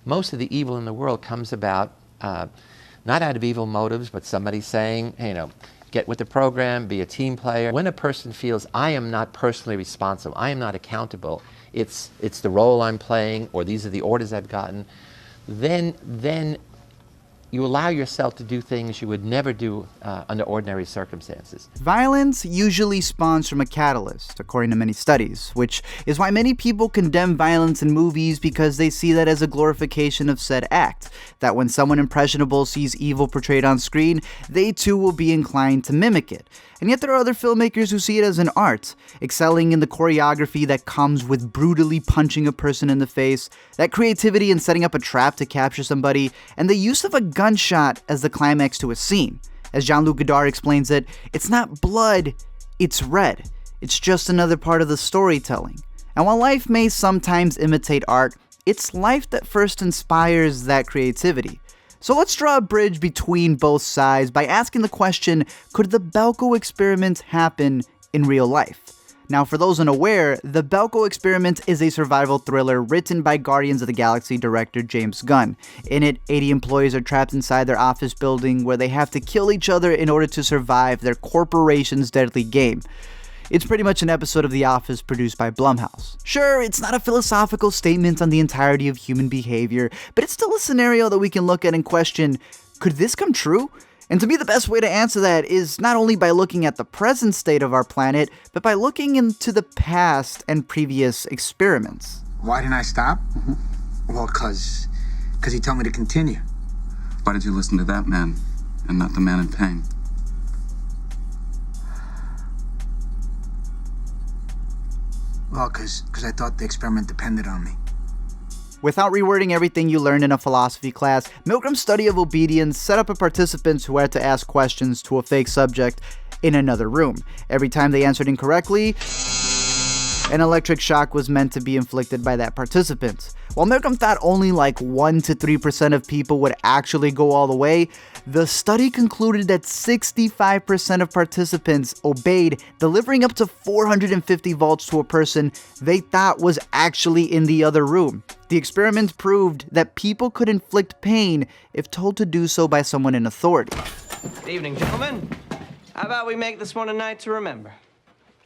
most of the evil in the world comes about not out of evil motives, but somebody saying, hey, get with the program, be a team player. When a person feels, I am not personally responsible, I am not accountable, it's the role I'm playing, or these are the orders I've gotten, then you allow yourself to do things you would never do under ordinary circumstances. Violence usually spawns from a catalyst, according to many studies, which is why many people condemn violence in movies, because they see that as a glorification of said act. That when someone impressionable sees evil portrayed on screen, they too will be inclined to mimic it. And yet there are other filmmakers who see it as an art, excelling in the choreography that comes with brutally punching a person in the face, that creativity in setting up a trap to capture somebody, and the use of a gunshot as the climax to a scene. As Jean-Luc Godard explains it, it's not blood, it's red. It's just another part of the storytelling. And while life may sometimes imitate art, it's life that first inspires that creativity. So let's draw a bridge between both sides by asking the question, could the Belko Experiment happen in real life? Now, for those unaware, the Belko Experiment is a survival thriller written by Guardians of the Galaxy director James Gunn. In it, 80 employees are trapped inside their office building where they have to kill each other in order to survive their corporation's deadly game. It's pretty much an episode of The Office produced by Blumhouse. Sure, it's not a philosophical statement on the entirety of human behavior, but it's still a scenario that we can look at and question, could this come true? And to me, the best way to answer that is not only by looking at the present state of our planet, but by looking into the past and previous experiments. Why didn't I stop? Well, cause he told me to continue. Why did you listen to that man and not the man in pain? Well, cause I thought the experiment depended on me. Without rewording everything you learned in a philosophy class, Milgram's study of obedience set up a participants who had to ask questions to a fake subject in another room. Every time they answered incorrectly, an electric shock was meant to be inflicted by that participant. While Milgram thought only like 1 to 3% of people would actually go all the way, the study concluded that 65% of participants obeyed, delivering up to 450 volts to a person they thought was actually in the other room. The experiment proved that people could inflict pain if told to do so by someone in authority. Good evening, gentlemen. How about we make this one a night to remember?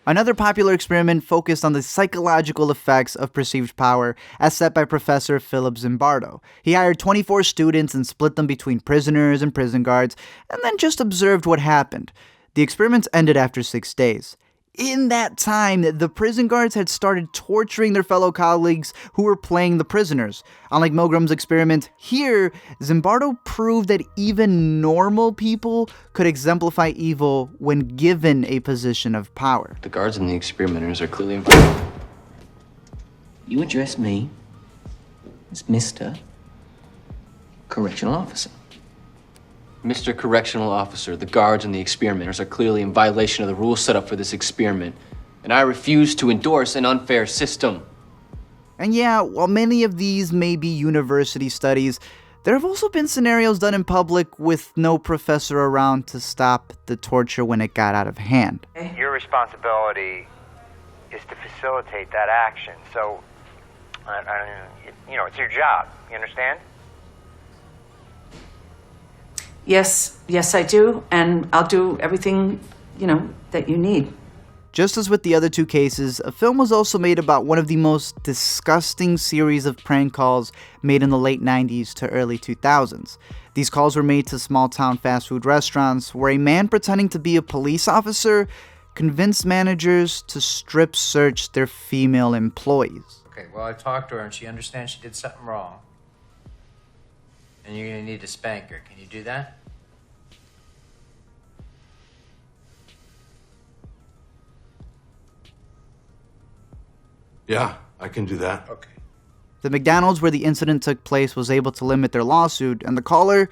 Another popular experiment focused on the psychological effects of perceived power, as set by Professor Philip Zimbardo. He hired 24 students and split them between prisoners and prison guards, and then just observed what happened. The experiments ended after 6 days. In that time, the prison guards had started torturing their fellow colleagues who were playing the prisoners. Unlike Milgram's experiment, here, Zimbardo proved that even normal people could exemplify evil when given a position of power. The guards and the experimenters are clearly... You address me as Mr. Correctional Officer. Mr. Correctional Officer, the guards and the experimenters are clearly in violation of the rules set up for this experiment, and I refuse to endorse an unfair system. And yeah, while many of these may be university studies, there have also been scenarios done in public with no professor around to stop the torture when it got out of hand. Your responsibility is to facilitate that action, so, it's your job, you understand? Yes, I do, and I'll do everything, that you need. Just as with the other two cases, a film was also made about one of the most disgusting series of prank calls made in the late 90s to early 2000s. These calls were made to small-town fast food restaurants where a man pretending to be a police officer convinced managers to strip search their female employees. Okay, well, I talked to her and she understands she did something wrong. And you're gonna need to spank her. Can you do that? Yeah, I can do that. Okay. The McDonald's where the incident took place was able to limit their lawsuit, and the caller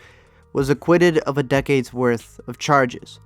was acquitted of a decade's worth of charges.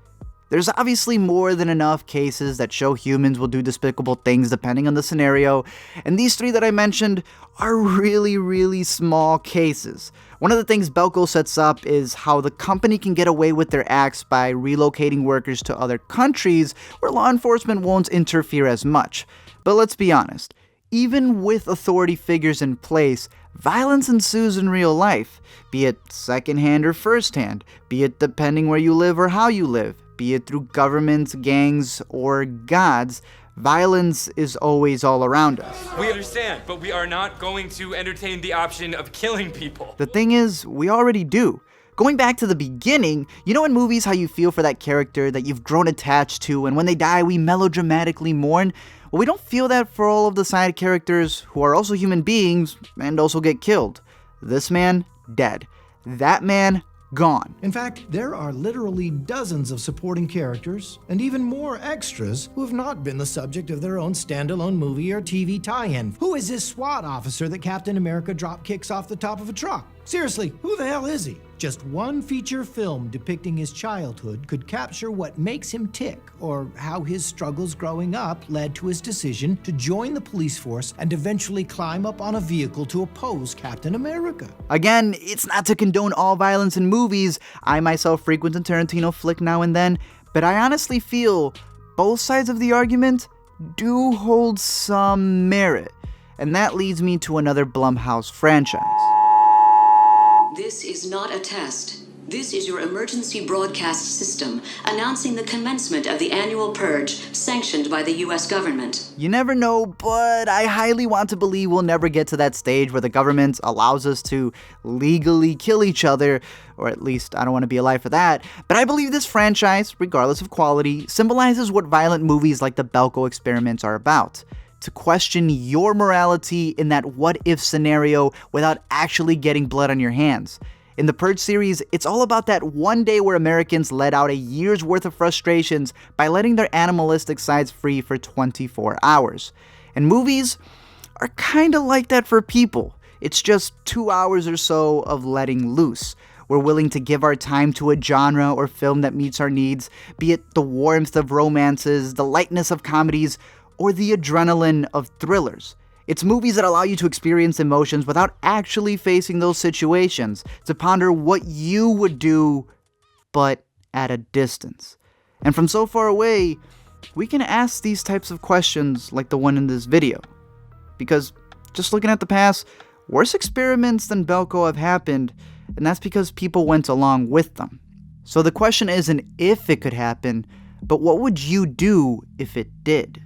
There's obviously more than enough cases that show humans will do despicable things depending on the scenario, and these three that I mentioned are really, really small cases. One of the things Belko sets up is how the company can get away with their acts by relocating workers to other countries where law enforcement won't interfere as much. But let's be honest, even with authority figures in place, violence ensues in real life, be it secondhand or firsthand, be it depending where you live or how you live, be it through governments, gangs, or gods. Violence is always all around us. We understand, but we are not going to entertain the option of killing people. The thing is, we already do. Going back to the beginning, you know in movies how you feel for that character that you've grown attached to, and when they die we melodramatically mourn? Well, we don't feel that for all of the side characters who are also human beings and also get killed. This man, dead. That man, gone. In fact, there are literally dozens of supporting characters and even more extras who have not been the subject of their own standalone movie or TV tie-in. Who is this SWAT officer that Captain America drop kicks off the top of a truck? Seriously, who the hell is he? Just one feature film depicting his childhood could capture what makes him tick, or how his struggles growing up led to his decision to join the police force and eventually climb up on a vehicle to oppose Captain America. Again, it's not to condone all violence in movies. I myself frequent a Tarantino flick now and then, but I honestly feel both sides of the argument do hold some merit. And that leads me to another Blumhouse franchise. This is not a test. This is your emergency broadcast system announcing the commencement of the annual Purge sanctioned by the US government. You never know, but I highly want to believe we'll never get to that stage where the government allows us to legally kill each other, or at least I don't want to be alive for that. But I believe this franchise, regardless of quality, symbolizes what violent movies like the Belko Experiment are about. To question your morality in that what-if scenario without actually getting blood on your hands. In the Purge series, it's all about that one day where Americans let out a year's worth of frustrations by letting their animalistic sides free for 24 hours. And movies are kinda like that for people. It's just 2 hours or so of letting loose. We're willing to give our time to a genre or film that meets our needs, be it the warmth of romances, the lightness of comedies, or the adrenaline of thrillers. It's movies that allow you to experience emotions without actually facing those situations, to ponder what you would do, but at a distance. And from so far away, we can ask these types of questions like the one in this video. Because just looking at the past, worse experiments than Belko have happened, and that's because people went along with them. So the question isn't if it could happen, but what would you do if it did?